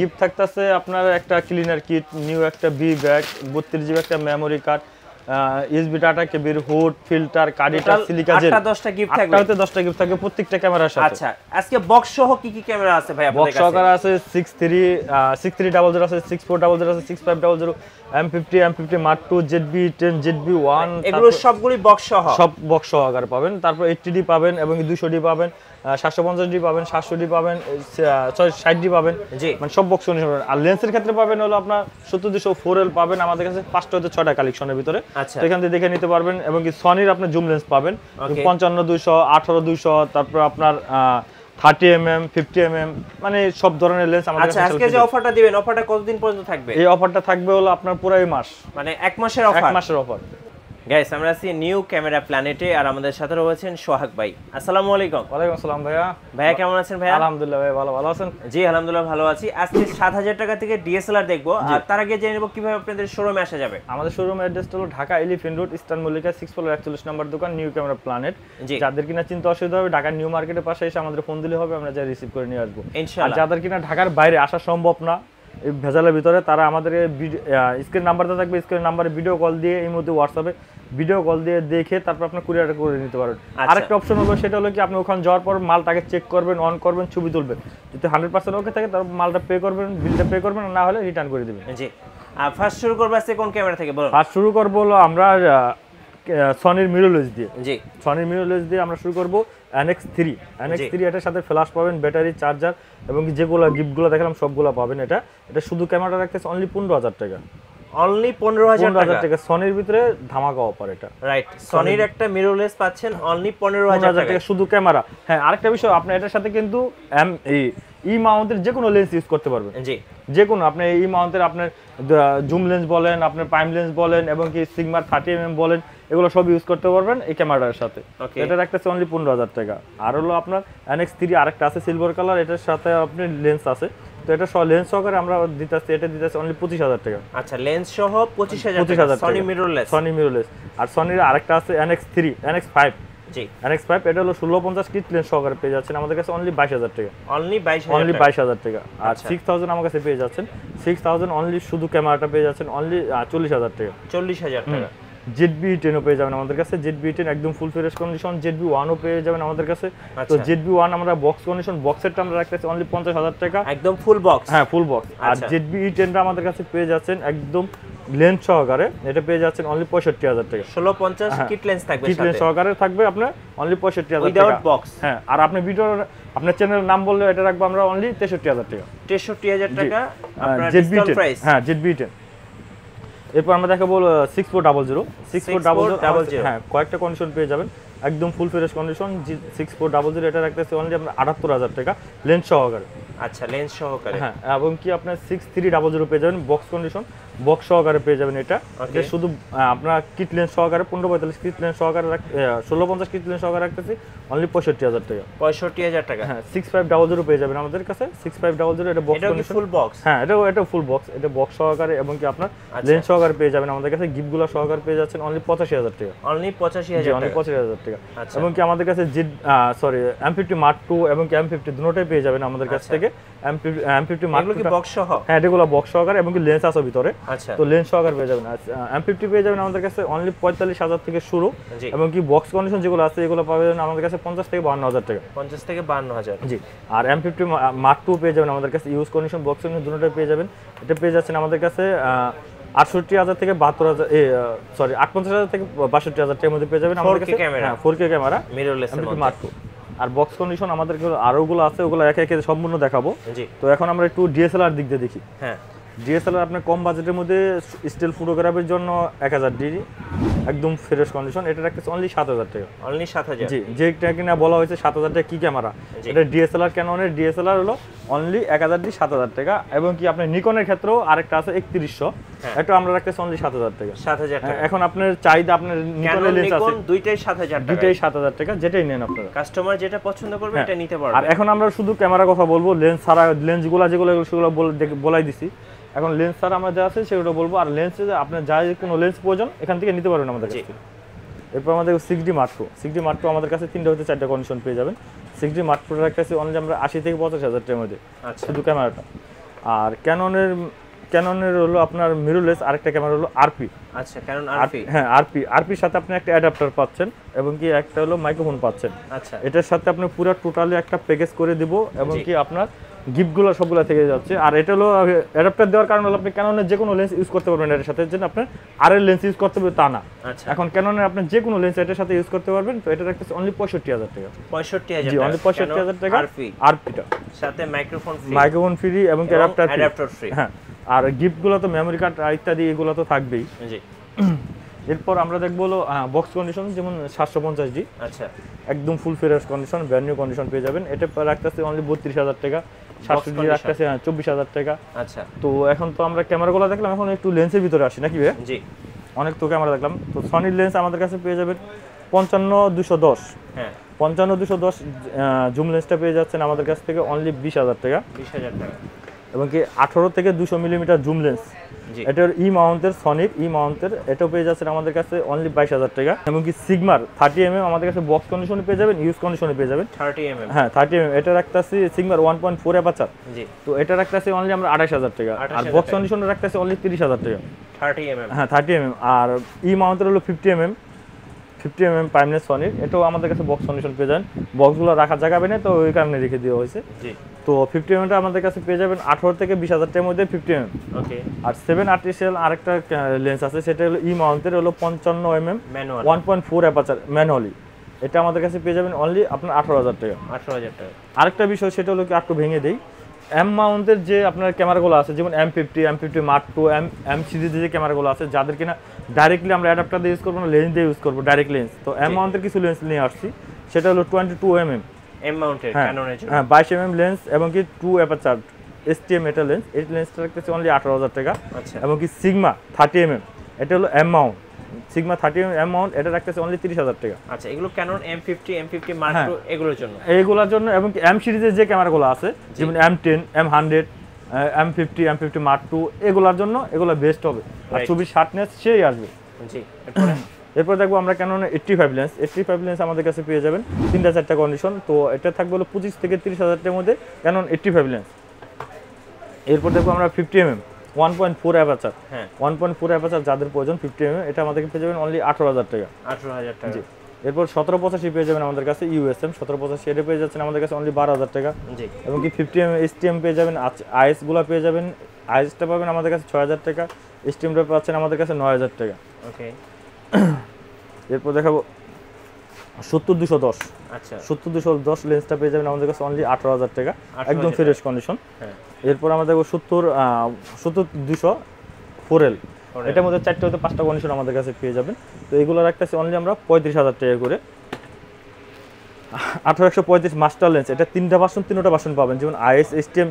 Gift থাকতেছে আপনার একটা ক্লিনার কিট, নিউ একটা বি ব্যাগ, 32 জিবি একটা memory card, USB data cable, hood, filter, কার্ডিটা, সিলিকা জেল, 8টা 10টা গিফট থাকবে। 8টাতে 10টা গিফট থাকবে প্রত্যেকটা ক্যামেরার সাথে। আচ্ছা, আজকে বক্স সহ কি কি ক্যামেরা আছে ভাই আপনাদের কাছে? বক্স সহকারে আছে 6300 আছে, 6400 আছে, 6500, M50, M50 Mark II, ZB-10, ZB-1, এগুলো সবগুলি বক্স সহ, সব বক্স সহকারে পাবেন। তারপর 80D পাবেন এবং 200D পাবেন, 750D পাবেন, 700D পাবেন, 60D পাবেন, মানে সব বক্স কন্ডিশন। আর লেন্সের ক্ষেত্রে পাবেন হলো আপনার 70-200 4L পাবেন আমাদের কাছে 5টা হতে 6টা কালেকশনের ভিতরে। তো এখান থেকে দেখে নিতে পারবেন। এবং কি সনির আপনার জুম লেন্স পাবেন 55-200, 18-200, তারপর আপনার 30mm, 50mm, মানে সব ধরনের লেন্স আমাদের কাছে। আজকে যে অফারটা দিবেন, অফারটা কতদিন পর্যন্ত থাকবে? এই অফারটা থাকবে হলো আপনার পুরো এই মাস, মানে 1 মাসের অফার। 1 মাসের অফার। গাইস, আমরা আছি নিউ ক্যামেরা প্ল্যানেটে, আর আমাদের সাথে রয়েছেন সোহাগ ভাই। আসসালামু আলাইকুম। ওয়ালাইকুম আসসালাম ভাইয়া। ভাইয়া কেমন আছেন ভাইয়া? আলহামদুলিল্লাহ ভাই, ভালো আছেন? জি আলহামদুলিল্লাহ ভালো আছি। আজকে 7000 টাকা থেকে ডিএসএলআর দেখবো, আর তার আগে জেনে নেব কিভাবে আপনাদের শোরুমে আসা যাবে। আমাদের শোরুম অ্যাড্রেসটা হলো Dhaka elephant road, eastern Mallika 6 floor 41 নম্বর দোকান, নিউ ক্যামেরা প্ল্যানেট। যাদের কিনা চিন্তা অসুবিধা হবে ঢাকা নিউ মার্কেটের পাশে এসে আমাদের ফোন দিলে হবে, আমরা যা রিসিভ করে নিয়ে আসবো ইনশাআল্লাহ। আর যাদের কিনা ঢাকার বাইরে আসা সম্ভব না এই ভেজালের ভিতরে, তারা আমাদের স্ক্রিন নাম্বারটা থাকবে, স্ক্রিন নাম্বারে ভিডিও কল দিয়ে, এই মধ্যে হোয়াটসঅ্যাপে ভিডিও কল দিয়ে দেখে তারপর আপনি কুরিয়ার করে নিতে পারবেন। আরেকটা অপশন হলো, সেটা হলো কি আপনি ওখানে যাওয়ার পর মালটাকে চেক করবেন, অন করবেন, ছবি তুলবেন, যদি 100% ওকে থাকে তারপর মালটা পে করবেন, বিলটা পে করবেন, না হলে রিটার্ন করে দিবেন। জি। আর ফার্স্ট শুরু করব আজকে কোন ক্যামেরা থেকে বলুন? ফার্স্ট শুরু করব হলো আমরা সনির মিররলেস দিয়ে। জি, সনির মিররলেস দিয়ে আমরা শুরু করব। NX3 এটার সাথে ফ্ল্যাশ পাবেন, ব্যাটারি, চার্জার এবং যেগুলো গিফটগুলো দেখালাম সবগুলো পাবেন। এটা শুধু ক্যামেরাটা রাখতেছে অনলি 15000 টাকা। অনলি 15000 টাকা। সনির ভিতরে ধামাকা অফার এটা। রাইট, সনির একটা মিররলেস পাচ্ছেন অনলি 15000 টাকা শুধু ক্যামেরা। হ্যাঁ, আরেকটা বিষয়, আপনি এটার সাথে কিন্তু ই মাউন্টের যে কোনো লেন্স ইউজ করতে পারবেন। জি, যে কোনো আপনি ই মাউন্টের আপনার জুম লেন্স বলেন, আপনার প্রাইম লেন্স বলেন, এবং কি সিগমা 30mm বলেন, এগুলো সব ইউজ করতে পারবেন এই ক্যামেরাটার সাথে। এটা রাখতেছে অনলি 15000 টাকা। আর হলো আপনার NX3 আরেকটা আছে সিলভার কালার, এটার সাথে আপনি লেন্স আছে, তো এটা সহ লেন্স সহকারে আমরা দিতেছি। এটা দিতেছি অনলি 25000 টাকা। আচ্ছা, লেন্স সহ 25000 টাকা সনি মিররলেস। আর সনির আরেকটা আছে NX5। জি, NX5 এটা হলো 1650 কিট লেন্স সহকারে পেয়ে যাচ্ছেন আমাদের কাছে অনলি 22000 টাকা। অনলি 22000 টাকা। আর 6000 আমার কাছে পেয়ে যাচ্ছেন, 6000 অনলি শুধু ক্যামেরাটা পেয়ে যাচ্ছেন অনলি 40000 টাকা। 40000 টাকা। ZB-10 ও পেয়ে যাবেন আমাদের কাছে, ZB-10 একদম ফুল ফ্রেশ কন্ডিশন। ZB-1 ও পেয়ে যাবেন আমাদের কাছে। তো ZB-1 আমরা বক্স কন্ডিশন, বক্সেরটা আমরা রাখতেছি অনলি 50000 টাকা, একদম ফুল বক্স। হ্যাঁ, ফুল বক্স। আর ZB-10টা আমাদের কাছে পেয়ে যাচ্ছেন একদম লেন্স সহকারে, এটা পেয়ে যাচ্ছেন অনলি 65000 টাকা। 1650 কিট লেন্স থাকবে, কিট লেন্স সহকারে থাকবে আপনার অনলি 65000 টাকা উইদাউট বক্স। হ্যাঁ, আর আপনি ভিডিও আপনার চ্যানেলের নাম বললে এটা রাখবো আমরা অনলি 63000 টাকা। 63000 টাকা আপনার ডিসকাউন্ট প্রাইস। হ্যাঁ, ZB-10। এরপর আমরা দেখাবো 6400। হ্যাঁ, কয়েকটা কন্ডিশন পেয়ে যাবেন, একদম ফুল ফ্রেশ কন্ডিশন। 6400 এটা রাখতেছে অনলি আমরা 78000 টাকা লেন্স সহকারে। আচ্ছা, লেন্স সহকারে। হ্যাঁ, এবং কি আপনার 6300 পেয়ে যাবেন বক্স কন্ডিশন, বক্স সহকারে পেয়ে যাবেন। এটা শুধু আপনার কিট লেন্স সহকারে 1545 কিট লেন্স সহকারে 1650 কিট লেন্স সহকারে রাখতেছি অনলি 65000 টাকা। 65000 টাকা। হ্যাঁ, 6500 পেয়ে যাবেন আমাদের কাছে। 6500 এটা বক্স কন্ডিশন, ফুল বক্স। হ্যাঁ, এটা ফুল বক্স, এটা বক্স সহকারে এবং কি আপনার লেন্স সহকারে পেয়ে যাবেন আমাদের কাছে। গিফটগুলো সহকারে পেয়ে যাচ্ছেন অনলি 85000 টাকা। অনলি 85000 টাকা। অনলি 85000 টাকা। এবং কি আমাদের কাছে M50 Mark II এবং কি M50 দুটোটাই পেয়ে যাবেন আমাদের কাছ থেকে। M50 Mark II বক্স সহ, হ্যাঁ, এগুলো বক্স সহকারে এবং কি লেন্স আছে ভিতরে। তো লেন্স সহকারে পেয়ে যাবেন। M50 পেয়ে যাবেন আমাদের কাছে অনলি 45000 থেকে শুরু, এবং কি বক্স কন্ডিশন যেগুলো আছে এগুলো পাবেন আমাদের কাছে 50 থেকে 52000 টাকা। 50 থেকে 52000। জি। আর M50 Mark II পেয়ে যাবেন আমাদের কাছে ইউজ কন্ডিশন, বক্স কন্ডিশন দুটোটাই পেয়ে যাবেন। এটা পেয়ে যাচ্ছেন আমাদের কাছে 68000 থেকে 58000 থেকে 62000 টাকার মধ্যে পেয়ে যাবেন আমাদের কাছে। হ্যাঁ, 4K camera mirrorless Mark II। আর বক্স কন্ডিশন আমাদের আরোগুলো আছে, ওগুলো একে একে সম্পূর্ণ দেখাবো। তো এখন আমরা একটু DSLR দিক দিয়ে দেখি। হ্যাঁ, DSLR আপনার কম বাজেটের মধ্যে স্টিল ফটোগ্রাফির জন্য 1000D একদম ফ্রেশ কন্ডিশন, এটা রাখতেছে অনলি 7000 টাকা। অনলি 7000। জি, যেটা কিনা বলা হয়েছে 7000 টাকা কি ক্যামেরা, এটা DSLR ক্যাননের DSLR হলো অনলি 1000D 7000 টাকা। এবং কি আপনার নিকনের ক্ষেত্রেও আরেকটা আছে 3100, এটা আমরা রাখতেছি অনলি 7000 টাকা। 7000 টাকা। এখন আপনার চাহিদা, আপনার নিকনের লেন্স আছে দুইটাই 7000 টাকা। দুইটাই 7000 টাকা, যেটাই নেন আপনারা, কাস্টমার যেটা পছন্দ করবে এটা নিতে পারবে। আর এখন আমরা শুধু ক্যামেরা কথা বলবো, লেন্স ছাড়া লেন্সগুলো যেগুলো সেগুলো বলাই দিছি। এখন লেন্স ছাড়া আমরা যা আছে সেগুলো বলবো। আর লেন্সে আপনার যা কোনো লেন্স প্রয়োজন এখান থেকে নিতে পারবেন আমাদের কাছে। এরপর আমাদের 6D Mark II আমাদের কাছে 3টা হতে 4টা কন্ডিশন পেয়ে যাবেন। 6D Mark II রাখতেছি অনলি আমরা 80 থেকে 85000 টাকার মধ্যে শুধু ক্যামেরাটা। আর ক্যাননের হলো আপনার মিররলেস, আরেকটা ক্যামেরা হলো আরপি। আচ্ছা, ক্যানন আরপি। হ্যাঁ, আরপির সাথে আপনি একটা অ্যাডাপ্টার পাচ্ছেন এবং কি একটা হলো মাইক্রোফোন পাচ্ছেন। আচ্ছা, এটার সাথে আপনি পুরো টোটালি একটা প্যাকেজ করে দিব এবং কি আপনার গিফটগুলো সবগুলো থেকে যাচ্ছে। আর এটা হলো অ্যাডাপ্টার দেওয়ার কারণে হলো আপনি ক্যাননের যে কোনো লেন্স ইউজ করতে পারবেন এর সাথে, যেন আপনার আর এর লেন্স ইউজ করতে হবে তা না। আচ্ছা, এখন ক্যাননের আপনি যে কোনো লেন্স এটার সাথে ইউজ করতে পারবেন। তো এটা রাখতেছে অনলি 65,000 টাকা। 65,000 জি, অনলি 65,000 টাকা আরপিটা, সাথে মাইক্রোফোন ফ্রি এবং অ্যাডাপ্টার ফ্রি। হ্যাঁ, আর গিফটগুলো তো মেমরি কার্ড ইত্যাদি এগুলো তো থাকবেই। জি। এরপর আমরা দেখবো হলো বক্স কন্ডিশন, যেমন 750D। আচ্ছা, একদম full fresh condition, brand new condition পেয়ে যাবেন। এটা রাখতেছে অনলি 32,000 টাকা। 700D রাখতেছে 24,000 টাকা। আচ্ছা, তো এখন তো আমরা ক্যামেরাগুলো দেখলাম, এখন একটু লেন্সের ভিতরে আসি নাকি ভাই? জি। অনেক তো ক্যামেরা দেখলাম। তো সনির লেন্স আমাদের কাছে পেয়ে যাবেন 55-210। হ্যাঁ, 55-210 জুম লেন্সটা পেয়ে যাচ্ছেন আমাদের কাছ থেকে অনলি 20,000 টাকা। 20,000 টাকা। এবং কি 18 থেকে 200 মিলিমিটার জুম লেন্স, এটার মাউন্টের সনির মাউন্টের, এটাও পেয়ে যাচ্ছেন আমাদের কাছে অনলি 22,000 টাকা। এবং কি সিগমার 30mm আমাদের কাছে বক্স কন্ডিশনে পেয়ে যাবেন, ইউজ কন্ডিশনে পেয়ে যাবেন 30mm। হ্যাঁ, 30mm। এটা রাখতেছি সিগমার 1.4 অ্যাপারচার। জি। তো এটা রাখতেছি অনলি আমরা 28,000 টাকা। আর বক্স কন্ডিশনে রাখতেছি অনলি 30,000 টাকা। 30mm। হ্যাঁ, 30mm। আর মাউন্টের হলো 50mm প্রাইমনেস সনির, এটাও আমাদের কাছে বক্স কন্ডিশন পেয়ে যাবেন। বক্সগুলো রাখার জায়গা পেয়ে তো ওই কারণে রেখে দেওয়া হয়েছে। জি। তো 50mmটা আমাদের কাছে পেয়ে যাবেন 18 থেকে 20,000 টাকার মধ্যে 50mm। ওকে। আর 7-RTCL আরেকটা লেন্স আছে, সেটা হলো মাউন্টের হলো 55mm ম্যানুয়াল 1.4 অ্যাপারচার ম্যানুয়ালি। এটা আমাদের কাছে পেয়ে যাবেন অনলি আপনার 18,000 টাকা। 18,000 টাকা। আরেকটা বিষয় সেটা হলো কি একটু ভেঙে দেই, মাউন্টের যে আপনার ক্যামেরাগুলো আছে, যেমন M50 Mark II, M সিরিজের যে ক্যামেরাগুলো আছে, যাদের কিনা ডাইরেক্টলি আমরা অ্যাডাপ্টার দিয়ে ইউজ করবো না, লেন্স দিয়ে ইউজ করবো, ডাইরেক্ট লেন্স। তো মাউন্টের কিছু লেন্স নিয়ে আসছি, সেটা হলো 22mm মাউন্টের ক্যাননের জন্য। হ্যাঁ, 22mm লেন্স এবং কি 2 অ্যাপারচার STM এটা লেন্স। এই লেন্সটা রাখতেছে অনলি 18,000 টাকা। আচ্ছা। এবং কি সিগমা 30mm, এটা হলো মাউন্ট, সিগমা 30mm মাউন্ট, এটা রাখতেছে অনলি 30,000 টাকা। আচ্ছা, এগুলো ক্যানন M50 Mark II এগুলোর জন্য এবং কি M সিরিজের যে ক্যামেরাগুলো আছে, যেমন M10, M100, M50 Mark II, এগুলোর জন্য এগুলো বেস্ট হবে। আর ছবি শার্পনেস সেই আসবে। জি। এরপর দেখবো আমরা ক্যানন 85 লেন্স আমাদের কাছে পেয়ে যাবেন 3-4টা কন্ডিশন। তো এটা থাকবে হলো 25 থেকে 30,000 টাকার মধ্যে ক্যানন 85 লেন্স। এরপর দেখবো আমরা 50mm 1.4 অ্যাপারচার। হ্যাঁ, 1.4 অ্যাপারচার যাদের প্রয়োজন 50mm, এটা আমাদেরকে পেয়ে যাবেন অনলি 18,000 টাকা। 18,000 টাকা। জি। এরপর 1785 পেয়ে যাবেন আমাদের কাছে USM 1785, এটা পেয়ে যাচ্ছেন আমাদের কাছে অনলি 12,000 টাকা। জি। এবং কি 50mm STM পেয়ে যাবেন, IS গুলো পেয়ে যাবেন, ISটা পাবেন আমাদের কাছে 6,000 টাকা, STMটা পাচ্ছেন আমাদের কাছে 9,000 টাকা। ওকে। এরপর দেখাবো 70-210। আচ্ছা, 70-210 লেন্সটা পেয়ে যাবেন আমাদের কাছে অনলি 18,000 টাকা, একদম ফ্রেশ কন্ডিশন। হ্যাঁ। এরপর আমরা দেখবো 70-200 4L, এটার মধ্যে 4টা হতে 5টা কন্ডিশন আমাদের কাছে পেয়ে যাবেন। তো এগুলো রাখতেছি অনলি আমরা 35,000 টাকা করে। 1835 মাস্টার লেন্স, এটা 3টা ভার্সন পাবেন, যেমন IS, STM,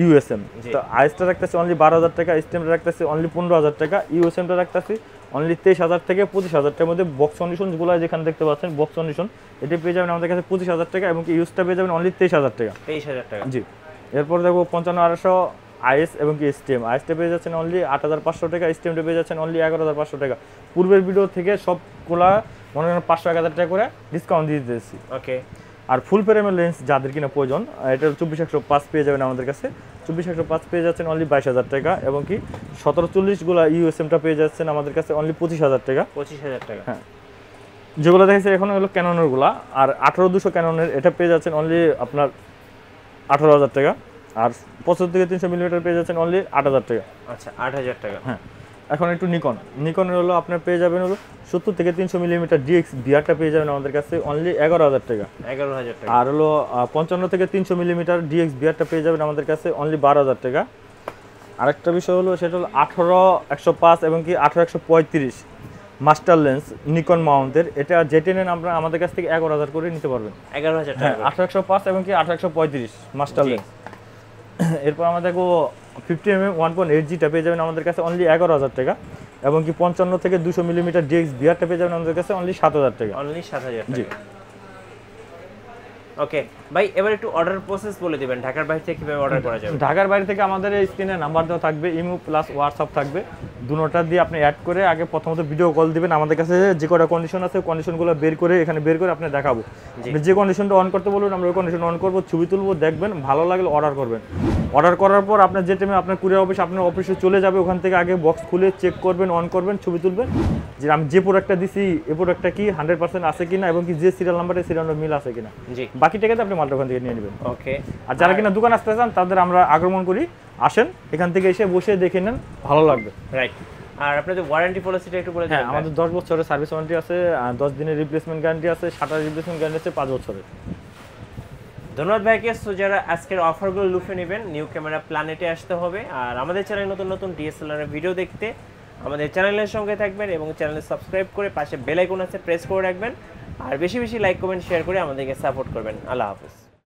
USM। তো ISটা রাখতেছি অনলি 12,000 টাকা, STMটা রাখতেছি অনলি 15,000 টাকা, USMটা রাখতেছি অনলি 23,000 থেকে 25,000 টাকার মধ্যে। বক্স কন্ডিশন যেগুলো যেখানে দেখতে পাচ্ছেন বক্স কন্ডিশন, এটা পেয়ে যাবেন আমাদের কাছে 25,000 টাকা এবং কি ইউজটা পেয়ে যাবেন অনলি 23,000 টাকা। 23,000 টাকা। জি। এরপর দেখবো 55-200 IS এবং কি STM, ISটা পেয়ে যাচ্ছেন অনলি 8,500 টাকা, STMটা পেয়ে যাচ্ছেন অনলি 11,500 টাকা। পূর্বের ভিডিও থেকে সবগুলা মনে করেন 500-1,000 টাকা করে ডিসকাউন্ট দিয়ে দিয়েছি। ওকে। আর ফুল ফ্রেমের লেন্স যাদের কিনা প্রয়োজন, এটা 24-105 পেয়ে যাবেন আমাদের কাছে। 24-105 পেয়ে যাচ্ছেন অনলি 22,000 টাকা এবং কি 1740 গুলা USMটা পেয়ে যাচ্ছেন আমাদের কাছে অনলি 25,000 টাকা। 25,000 টাকা। হ্যাঁ, যেগুলো দেখেছে এখন হলো ক্যাননের গুলা। আর 18-200 ক্যাননের, এটা পেয়ে যাচ্ছেন অনলি আপনার 18,000 টাকা। আর 75 থেকে 300 মিলিমিটার পেয়ে যাচ্ছেন অনলি 8,000 টাকা। আচ্ছা, 8,000 টাকা। হ্যাঁ, এখন একটু নিকনের হলো আপনার পেয়ে যাবেন হলো 70 থেকে 300 মিলিমিটার DX বিআরটা পেয়ে যাবেন আমাদের কাছে অনলি 11,000 টাকা। 11,000 টাকা। আর হলো 55 থেকে 300 মিলিমিটার DX বিআরটা পেয়ে যাবেন আমাদের কাছে অনলি 12,000 টাকা। আরেকটা বিষয় হলো সেটা হলো 18-105 এবং কি 18-135 মাস্টার লেন্স নিকন মাউন্টের, এটা যেটা নেন আমরা আমাদের কাছ থেকে 11,000 করে নিতে পারবেন। 11,000 টাকা। 18-105 এবং কি 18-135 মাস্টার লেন্স। এরপর আমরা দেখো 50mm 1.8Gটা পেয়ে যাবেন আমাদের কাছে অনলি 11,000 টাকা এবং কি 55 থেকে 200 মিলিমিটার DX বিআরটা পেয়ে যাবেন আমাদের কাছে অনলি 7,000 টাকা। অনলি 7,000 টাকা। জি। ওকে ভাই, এবার একটু অর্ডার প্রসেস বলে দিবেন, ঢাকার বাইরে থেকে কিভাবে অর্ডার করা যাবে? ঢাকার বাইরে থেকে আমাদের এই স্ক্রিনে নাম্বার দেওয়া থাকবে, ইমো প্লাস হোয়াটসঅ্যাপ থাকবে, দুটোটা দিয়ে আপনি অ্যাড করে আগে প্রথমত ভিডিও কল দিবেন। আমাদের কাছে যে কটা কন্ডিশন আছে কন্ডিশনগুলো বের করে আপনি দেখাবো। আপনি যে কন্ডিশনটা অন করতে বলবেন আমরা ওই কন্ডিশন অন করবো, ছবি তুলবো, দেখবেন ভালো লাগলে অর্ডার করবেন। অর্ডার করার পর আপনার যে টাইমে আপনার কুরিয়ার অফিস আপনার অফিসে চলে যাবে, ওখান থেকে আগে বক্স খুলে চেক করবেন, অন করবেন, ছবি তুলবেন যে আমি যে প্রোডাক্টটা দিছি এই প্রোডাক্টটা কি 100% আছে কিনা এবং কি যে সিরিয়াল নাম্বারে সিরিয়াল নাম্বার মিল আছে কিনা। বাকি টাকাতে আপনি মালটা ওখান থেকে নিয়ে নেবেন। ওকে, আর যারা কিনা দোকান আসতে চান তাদের আমরা আগমন করি, আসেন এখান থেকে এসে বসে দেখে নেন, ভালো লাগবে। রাইট। আর আপনাদের ওয়ারেন্টি পলিসিটা একটু বলে দিন। হ্যাঁ, আমাদের 10 বছরের সার্ভিস ওয়ারেন্টি আছে, 10 দিনের রিপ্লেসমেন্ট গ্যারান্টি আছে, শাটার রিপ্লেসমেন্ট গ্যারান্টি আছে 5 বছরের। ধন্যবাদ ভাইকে। সো যারা আজকের অফারগুলো লুফে নেবেন, নিউ ক্যামেরা প্ল্যানেটে আসতে হবে। আর আমাদের চ্যানেলে নতুন নতুন ডিএসএলআর এর ভিডিও দেখতে আমাদের চ্যানেলের সঙ্গে থাকবেন এবং চ্যানেলে সাবস্ক্রাইব করে পাশে বেল আইকন আছে প্রেস করে রাখবেন। আর বেশি বেশি লাইক কমেন্ট শেয়ার করে আমাদেরকে সাপোর্ট করবেন। আল্লাহ হাফেজ।